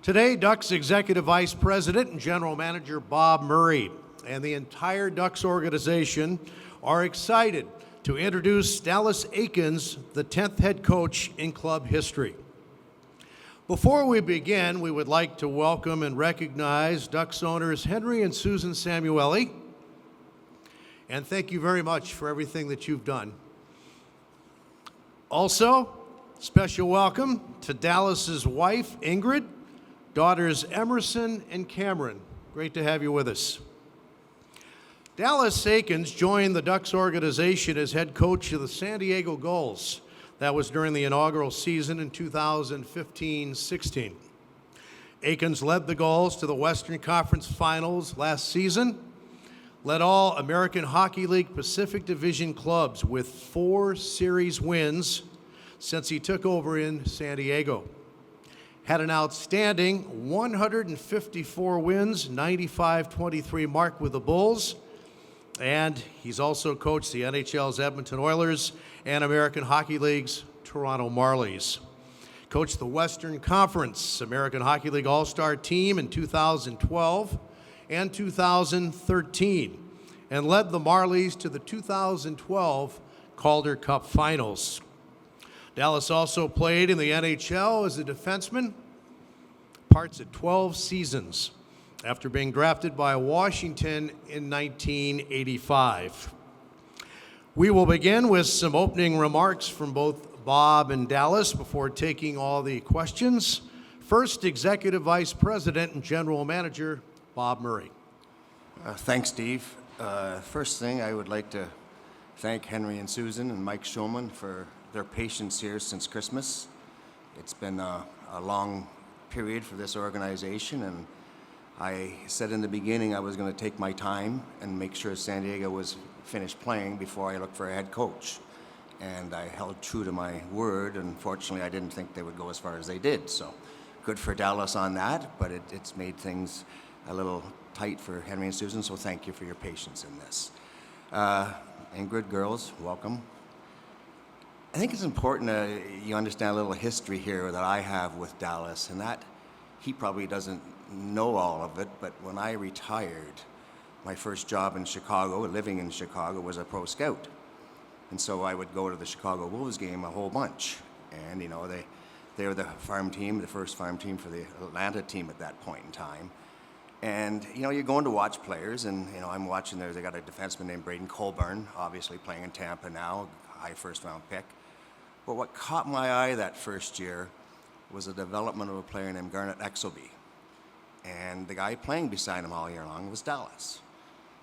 Today, Ducks Executive Vice President and General Manager Bob Murray and the entire Ducks organization are excited to introduce Dallas Eakins, the 10th head coach in club history. Before we begin, we would like to welcome and recognize Ducks owners Henry and Susan Samueli, and thank you very much for everything that you've done. Also, special welcome to Dallas's wife, Ingrid, daughters Emerson and Cameron. Great to have you with us. Dallas Eakins joined the Ducks organization as head coach of the San Diego Gulls. That was during the inaugural season in 2015-16. Eakins led the Gulls to the Western Conference Finals last season, led all American Hockey League Pacific Division clubs with 4 series wins since he took over in San Diego. Had an outstanding 154 wins, 95-23 mark with the Bulls, and he's also coached the NHL's Edmonton Oilers and American Hockey League's Toronto Marlies. Coached the Western Conference American Hockey League All-Star team in 2012 and 2013, and led the Marlies to the 2012 Calder Cup Finals. Dallas also played in the NHL as a defenseman, parts at 12 seasons, after being drafted by Washington in 1985. We will begin with some opening remarks from both Bob and Dallas before taking all the questions. First, Executive Vice President and General Manager Bob Murray. Thanks, Steve. First thing, I would like to thank Henry and Susan and Mike Schulman for their patience here since Christmas. It's been a long period for this organization, and I said in the beginning I was going to take my time and make sure San Diego was finished playing before I looked for a head coach. And I held true to my word. Unfortunately, I didn't think they would go as far as they did. So good for Dallas on that, but it's made things a little tight for Henry and Susan, so thank you for your patience in this. Ingrid, girls, welcome. I think it's important you understand a little history here that I have with Dallas, and that he probably doesn't know all of it, but when I retired, my first job in Chicago, living in Chicago, was a pro scout. And so I would go to the Chicago Wolves game a whole bunch. And, you know, they were the farm team, the first farm team for the Atlanta team at that point in time. And, you know, you're going to watch players, and, you know, I'm watching there. They got a defenseman named Braden Colburn, obviously playing in Tampa now, high first-round pick. But what caught my eye that first year was the development of a player named Garnet Exelby. And the guy playing beside him all year long was Dallas.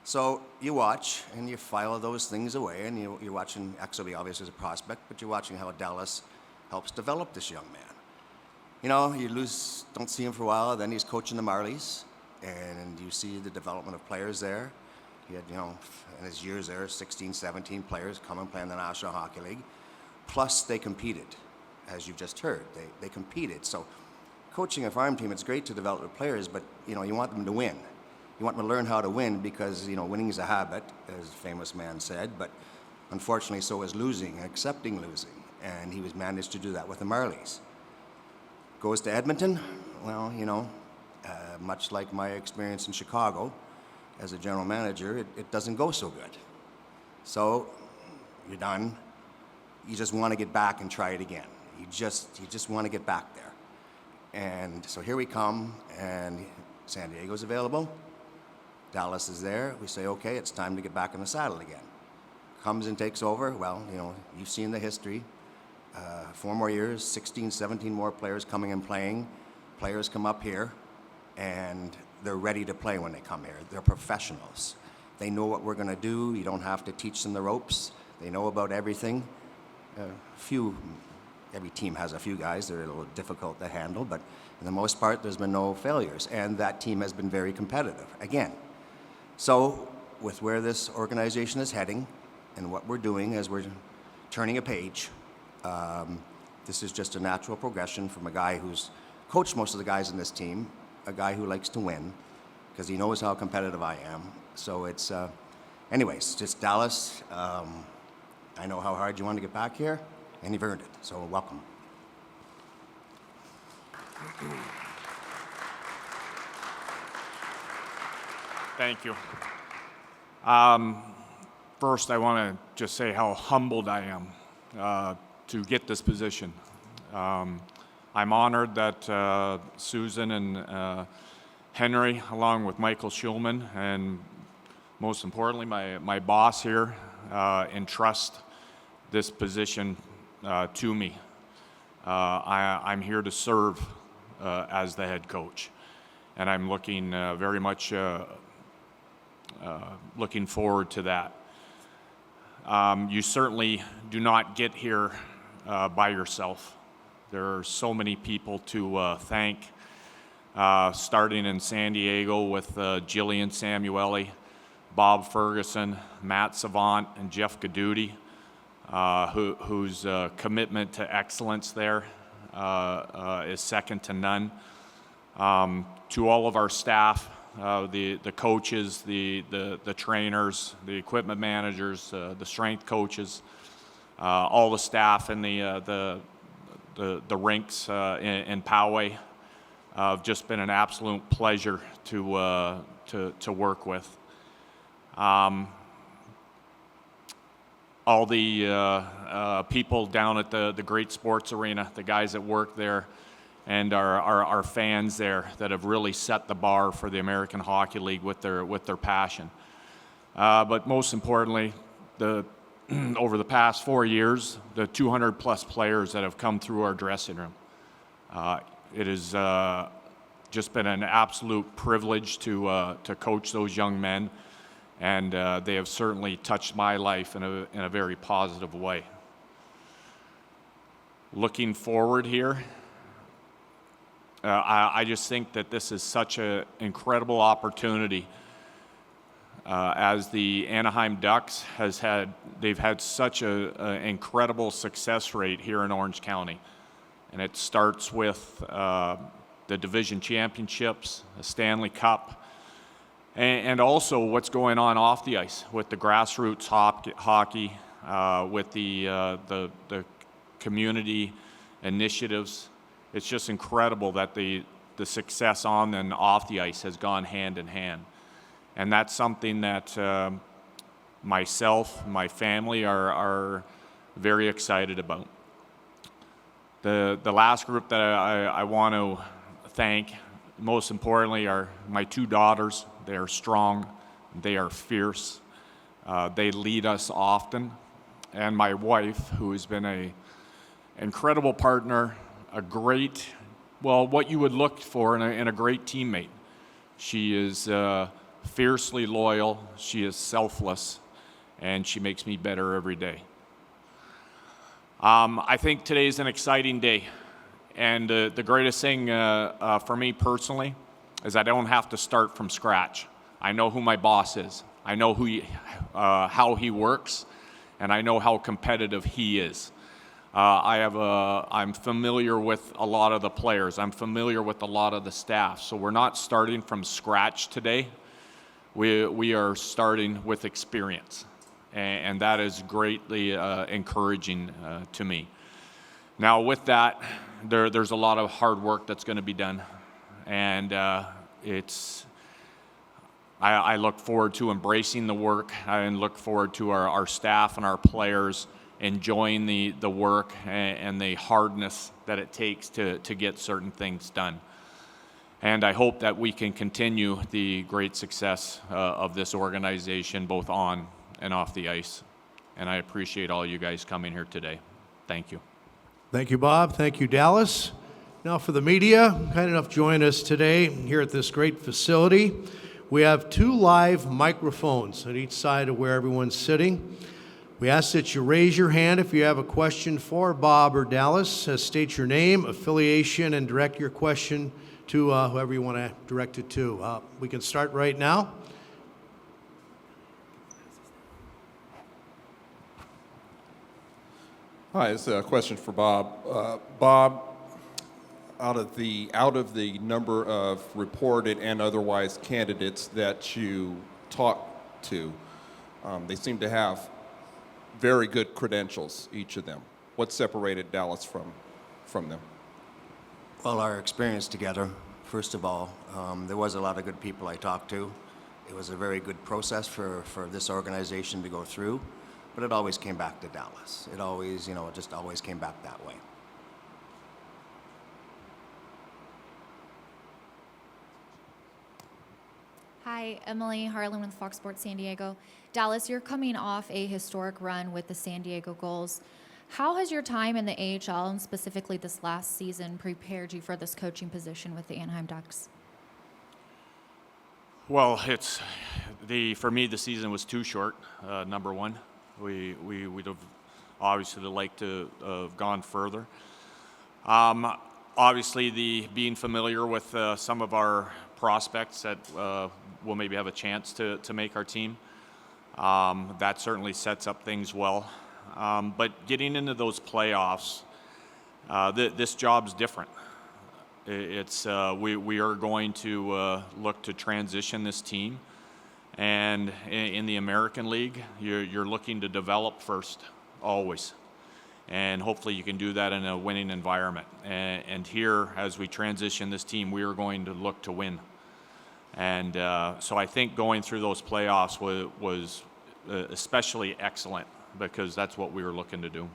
So you watch, and you file those things away, and you're watching Exelby, obviously, as a prospect, but you're watching how Dallas helps develop this young man. You know, don't see him for a while, then he's coaching the Marlies, and you see the development of players there. He had, you know, in his years there, 16, 17 players come and play in the National Hockey League. Plus, they competed, as you've just heard. They competed. So coaching a farm team, it's great to develop the players, but, you know, you want them to win. You want them to learn how to win because, you know, winning is a habit, as a famous man said, but unfortunately so is losing, accepting losing. And he was managed to do that with the Marlies. Goes to Edmonton. Well, you know, much like my experience in Chicago as a general manager, it doesn't go so good. So you're done. You just want to get back and try it again. You just want to get back there. And so here we come, and San Diego's available. Dallas is there. We say, okay, it's time to get back in the saddle again. Comes and takes over. Well, you know, you've seen the history. 4 more years, 16, 17 more players coming and playing. Players come up here, and they're ready to play when they come here. They're professionals. They know what we're going to do. You don't have to teach them the ropes. They know about everything. Every team has a few guys that are a little difficult to handle, but for the most part, there's been no failures, and that team has been very competitive, again. So with where this organization is heading and what we're doing as we're turning a page, this is just a natural progression from a guy who's coached most of the guys in this team, a guy who likes to win, because he knows how competitive I am. So it's, anyways, just Dallas. I know how hard you want to get back here, and you've earned it, so welcome. Thank you. First, I want to just say how humbled I am to get this position. I'm honored that Susan and Henry, along with Michael Schulman, and most importantly, my boss here, entrust this position to me. I'm here to serve as the head coach, and I'm looking very much looking forward to that. You certainly do not get here by yourself. There are so many people to thank, starting in San Diego with Jillian Samueli, Bob Ferguson, Matt Savant, and Jeff Gaduti, whose commitment to excellence there is second to none. To all of our staff, the coaches, the trainers, the equipment managers, the strength coaches, all the staff in the rinks in Poway. Just been an absolute pleasure to work with. All the people down at the Great Sports Arena, the guys that work there, and our fans there that have really set the bar for the American Hockey League with their passion. But most importantly, over the past 4 years, the 200 plus players that have come through our dressing room. It has just been an absolute privilege to coach those young men, and they have certainly touched my life in a very positive way. Looking forward here, I just think that this is such an incredible opportunity. As the Anaheim Ducks they've had such an incredible success rate here in Orange County. And it starts with the division championships, the Stanley Cup, and also what's going on off the ice with the grassroots hockey, with the community initiatives. It's just incredible that the success on and off the ice has gone hand in hand. And that's something that myself, my family are very excited about. The last group that I want to thank, most importantly, are my two daughters. They are strong, they are fierce, they lead us often, and my wife, who has been an incredible partner, what you would look for in a great teammate. She is fiercely loyal, she is selfless, and she makes me better every day. I think today is an exciting day, and the greatest thing for me personally is I don't have to start from scratch. I know who my boss is. I know how he works, and I know how competitive he is. I'm familiar with a lot of the players. I'm familiar with a lot of the staff. So we're not starting from scratch today. We are starting with experience, and that is greatly encouraging to me. Now, with that, there's a lot of hard work that's going to be done, and I look forward to embracing the work. I look forward to our staff and our players enjoying the work and the hardness that it takes to get certain things done. And I hope that we can continue the great success of this organization, both on and off the ice. And I appreciate all you guys coming here today. Thank you. Thank you, Bob. Thank you, Dallas. Now for the media, kind enough to join us today here at this great facility. We have 2 live microphones at each side of where everyone's sitting. We ask that you raise your hand if you have a question for Bob or Dallas. State your name, affiliation, and direct your question to whoever you want to direct it to. We can start right now. Hi, it's a question for Bob. Bob, out of the number of reported and otherwise candidates that you talked to, they seem to have very good credentials, each of them. What separated Dallas from them? Well, our experience together, first of all, there was a lot of good people I talked to. It was a very good process for this organization to go through, but it always came back to Dallas. It always, it just always came back that way. Hi, Emily Harlan with Fox Sports San Diego. Dallas, you're coming off a historic run with the San Diego Gulls. How has your time in the AHL, and specifically this last season, prepared you for this coaching position with the Anaheim Ducks? Well, for me, the season was too short, number one. We'd have obviously liked to have gone further. Obviously, being familiar with some of our prospects that will maybe have a chance to make our team, that certainly sets up things well. But getting into those playoffs, this job's different. We are going to look to transition this team, and in the American League, you're looking to develop first, always, and hopefully you can do that in a winning environment. And here, as we transition this team, we are going to look to win. And so I think going through those playoffs was especially excellent, because that's what we were looking to do.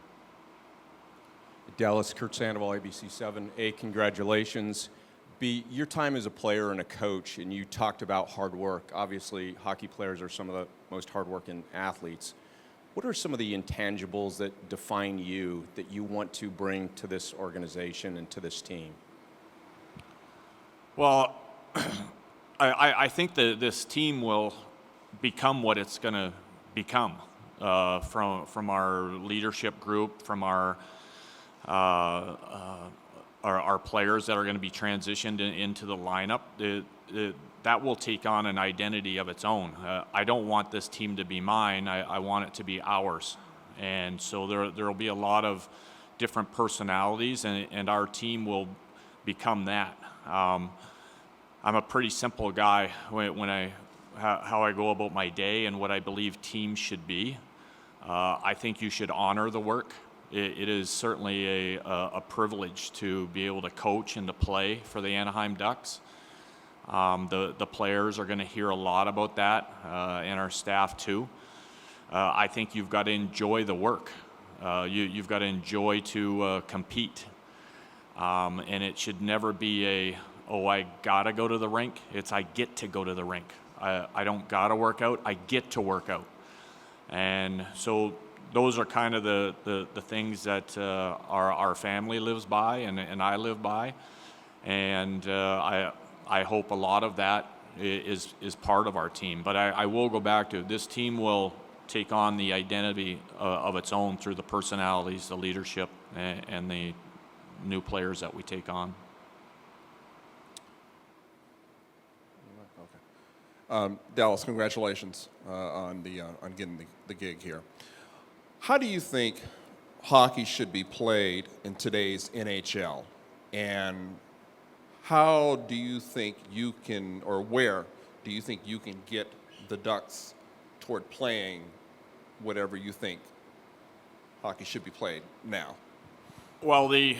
Dallas, Kurt Sandoval, ABC 7. A, congratulations. B, your time as a player and a coach, and you talked about hard work. Obviously, hockey players are some of the most hardworking athletes. What are some of the intangibles that define you that you want to bring to this organization and to this team? Well, I think that this team will become what it's going to become from our leadership group, from our players that are going to be transitioned into the lineup. That will take on an identity of its own. I don't want this team to be mine. I want it to be ours. And so there will be a lot of different personalities, and our team will become that. I'm a pretty simple guy how I go about my day and what I believe teams should be. I think you should honor the work. It is certainly a privilege to be able to coach and to play for the Anaheim Ducks. The players are going to hear a lot about that, and our staff too. I think you've got to enjoy the work. You've got to enjoy to compete. And it should never be I gotta go to the rink. It's I get to go to the rink. I don't gotta work out. I get to work out. And so those are kind of the things that our family lives by, and I live by. And I hope a lot of that is part of our team. But I will go back to this team will take on the identity of its own through the personalities, the leadership, and the new players that we take on. Dallas, congratulations on getting the gig here. How do you think hockey should be played in today's NHL? And how do you think you can, or where do you think you can get the Ducks toward playing whatever you think hockey should be played now? Well, the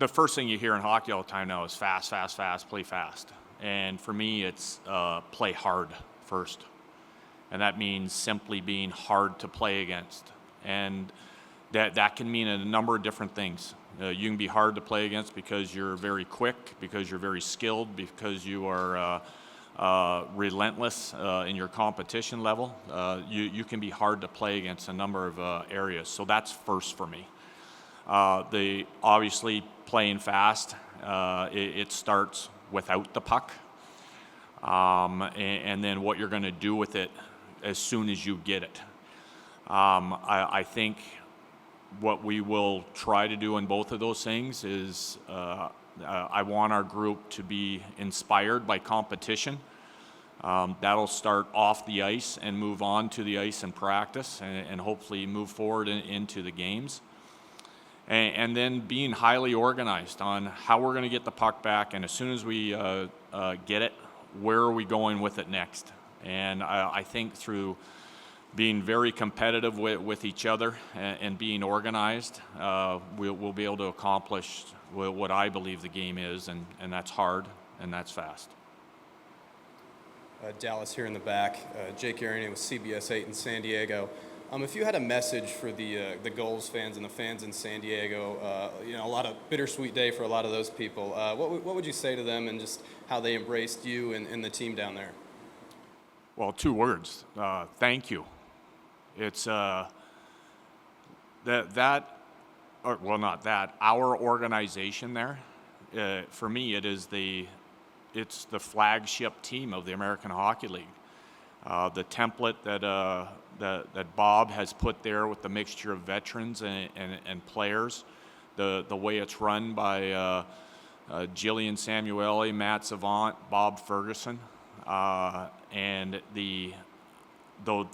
first thing you hear in hockey all the time now is fast, fast, fast, play fast. And for me, it's play hard first. And that means simply being hard to play against. And that can mean a number of different things. You can be hard to play against because you're very quick, because you're very skilled, because you are relentless in your competition level. You can be hard to play against a number of areas. So that's first for me. Obviously, playing fast, it starts without the puck, and then what you're going to do with it as soon as you get it. I think what we will try to do in both of those things is I want our group to be inspired by competition. That'll start off the ice and move on to the ice in practice, and hopefully move forward into the games. And then being highly organized on how we're going to get the puck back, and as soon as we get it, where are we going with it next? And I think through being very competitive with each other and being organized, we'll be able to accomplish what I believe the game is, and that's hard and that's fast. Dallas here in the back. Jake Arian with CBS 8 in San Diego. If you had a message for the Gulls fans and the fans in San Diego, a lot of bittersweet day for a lot of those people. What would you say to them and just how they embraced you and the team down there? Well, 2 words. Thank you. It's not that. Our organization there, for me, it's the flagship team of the American Hockey League. The template that Bob has put there with the mixture of veterans and players, the way it's run by Jillian Samueli, Matt Savant, Bob Ferguson, and the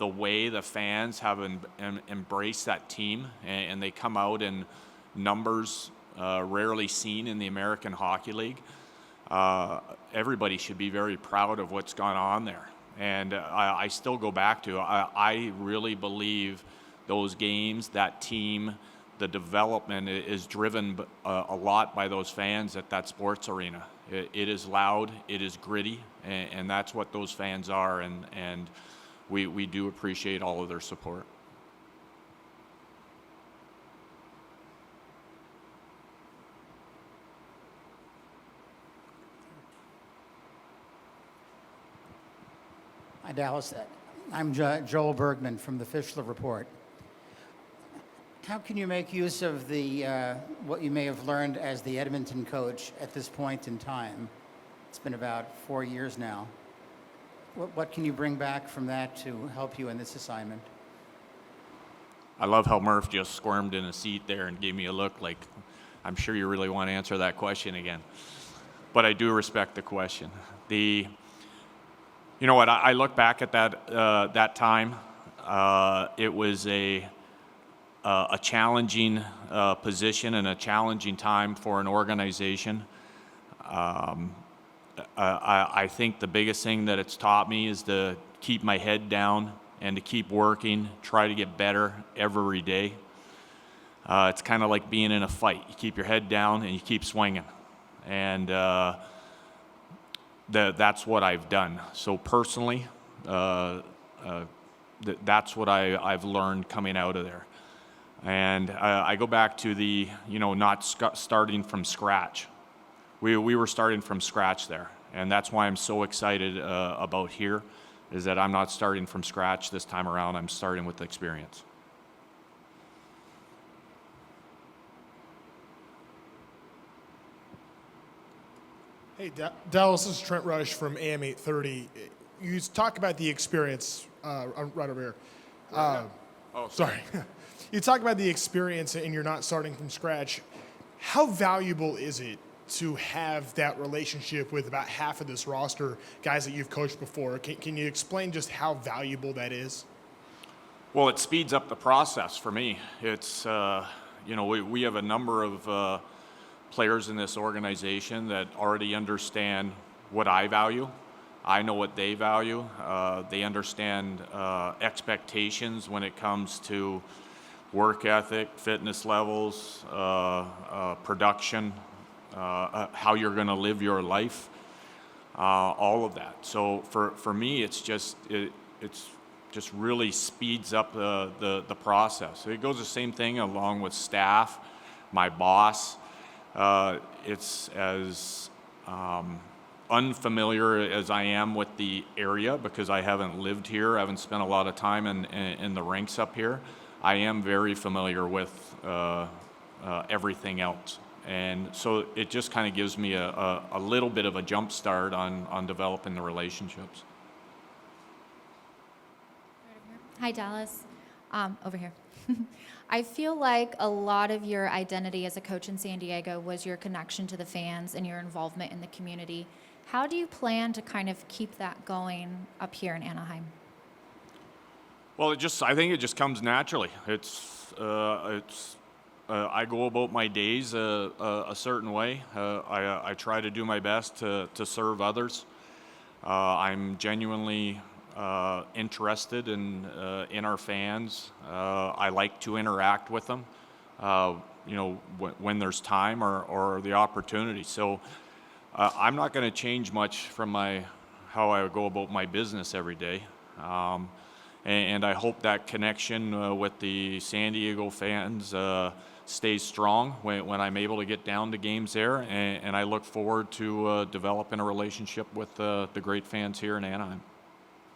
way the fans have embraced that team, and they come out in numbers rarely seen in the American Hockey League. Everybody should be very proud of what's gone on there. And I still go back to, I really believe those games, that team, the development is driven a lot by those fans at that sports arena. It is loud, it is gritty, and that's what those fans are, and we do appreciate all of their support. Hi, Dallas. I'm Joel Bergman from the Fischler Report. How can you make use of the what you may have learned as the Edmonton coach at this point in time? It's been about 4 years now. What can you bring back from that to help you in this assignment? I love how Murph just squirmed in a seat there and gave me a look like, I'm sure you really want to answer that question again. But I do respect the question. You know what? I look back at that time. It was a challenging position and a challenging time for an organization. I think the biggest thing that it's taught me is to keep my head down and to keep working, try to get better every day. It's kind of like being in a fight. You keep your head down and you keep swinging. And that's what I've done. So personally, that's what I've learned coming out of there. And I go back to the, not starting from scratch. We were starting from scratch there. And that's why I'm so excited about here, is that I'm not starting from scratch this time around. I'm starting with experience. Hey, Dallas, this is Trent Rush from AM 830. You talk about the experience right over here. Sorry. You talk about the experience and you're not starting from scratch. How valuable is it to have that relationship with about half of this roster, guys that you've coached before? Can you explain just how valuable that is? Well, it speeds up the process for me. It's, we have a number of players in this organization that already understand what I value. I know what they value. They understand expectations when it comes to work ethic, fitness levels, production, how you're going to live your life, all of that. So for me, it's just really speeds up the process. It goes the same thing along with staff, my boss. It's as unfamiliar as I am with the area because I haven't lived here. I haven't spent a lot of time in the rinks up here. I am very familiar with everything else. And so it just kind of gives me a little bit of a jump start on developing the relationships. Hi, Dallas. Over here. I feel like a lot of your identity as a coach in San Diego was your connection to the fans and your involvement in the community. How do you plan to kind of keep that going up here in Anaheim? Well, I think it just comes naturally. I go about my days a certain way. I try to do my best to serve others. I'm genuinely interested in our fans. I like to interact with them, when there's time or the opportunity. So I'm not going to change much from how I go about my business every day. And I hope that connection with the San Diego fans stays strong when I'm able to get down to games there. And I look forward to developing a relationship with the great fans here in Anaheim.